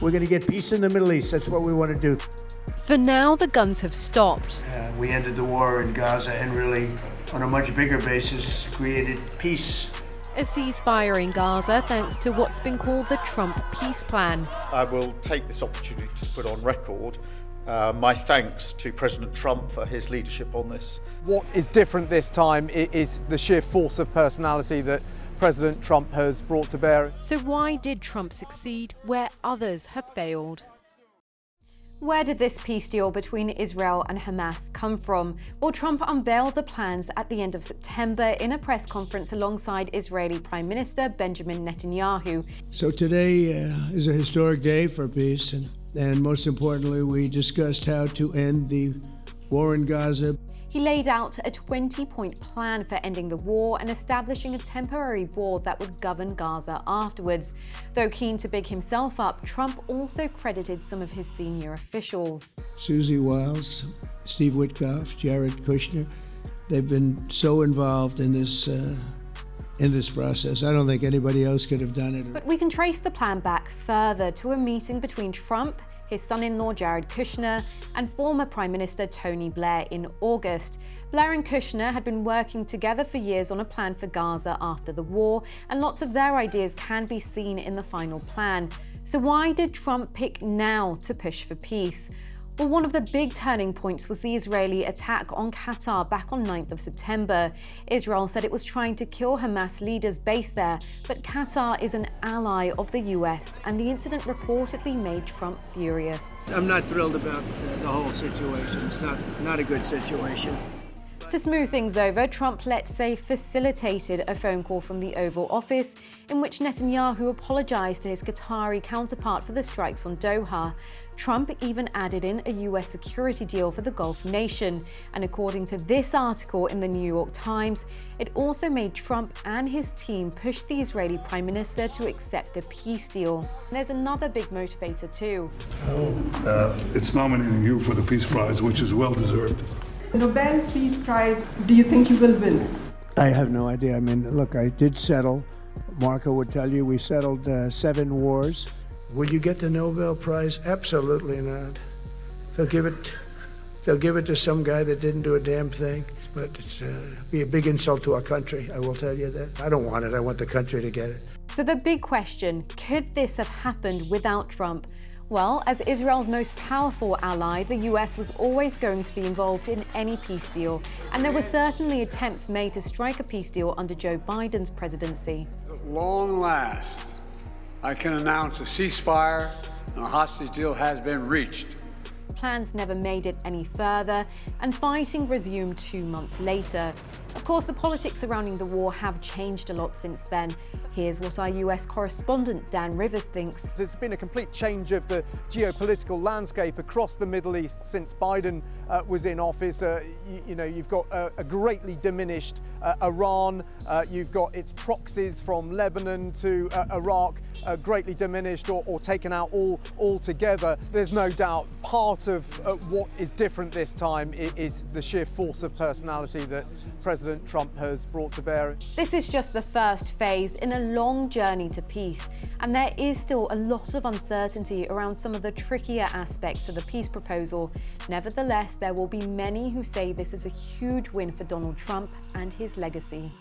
We're going to get peace in the Middle East. That's what we want to do. For now, the guns have stopped. We ended the war in Gaza and really, on a much bigger basis, created peace. A ceasefire in Gaza thanks to what's been called the Trump peace plan. I will take this opportunity to put on record my thanks to President Trump for his leadership on this. What is different this time is the sheer force of personality that President Trump has brought to bear. So why did Trump succeed where others have failed? Where did this peace deal between Israel and Hamas come from? Well, Trump unveiled the plans at the end of September in a press conference alongside Israeli Prime Minister Benjamin Netanyahu. So today is a historic day for peace, and most importantly, we discussed how to end the war in Gaza. He laid out a 20-point plan for ending the war and establishing a temporary board that would govern Gaza afterwards. Though keen to big himself up, Trump also credited some of his senior officials. Susie Wiles, Steve Witkoff, Jared Kushner, they've been so involved in this process. I don't think anybody else could have done it. But we can trace the plan back further to a meeting between Trump, his son-in-law Jared Kushner, and former Prime Minister Tony Blair in August. Blair and Kushner had been working together for years on a plan for Gaza after the war, and lots of their ideas can be seen in the final plan. So why did Trump pick now to push for peace? Well, one of the big turning points was the Israeli attack on Qatar back on 9th of September. Israel said it was trying to kill Hamas leaders based there, but Qatar is an ally of the US, and the incident reportedly made Trump furious. I'm not thrilled about the whole situation. It's not a good situation. To smooth things over, Trump, let's say, facilitated a phone call from the Oval Office in which Netanyahu apologized to his Qatari counterpart for the strikes on Doha. Trump even added in a US security deal for the Gulf nation. And according to this article in the New York Times, it also made Trump and his team push the Israeli Prime Minister to accept the peace deal. There's another big motivator too. It's nominating you for the Peace Prize, which is well deserved. The Nobel Peace Prize, do you think you will win? I have no idea. I mean, look, I did settle. Marco would tell you we settled 7 wars. Will you get the Nobel Prize? Absolutely not. They'll give it to some guy that didn't do a damn thing. But it's be a big insult to our country, I will tell you that. I don't want it. I want the country to get it. So the big question, could this have happened without Trump? Well, as Israel's most powerful ally, the US was always going to be involved in any peace deal, and there were certainly attempts made to strike a peace deal under Joe Biden's presidency. At long last, I can announce a ceasefire and a hostage deal has been reached. Plans never made it any further, and fighting resumed 2 months later. Of course, the politics surrounding the war have changed a lot since then. Here's what our US correspondent Dan Rivers thinks. There's been a complete change of the geopolitical landscape across the Middle East since Biden was in office. You've got a greatly diminished Iran. You've got its proxies from Lebanon to Iraq greatly diminished or taken out altogether. There's no doubt part of what is different this time is the sheer force of personality that President Trump has brought to bear. This is just the first phase in a long journey to peace, and there is still a lot of uncertainty around some of the trickier aspects of the peace proposal. Nevertheless, there will be many who say this is a huge win for Donald Trump and his legacy.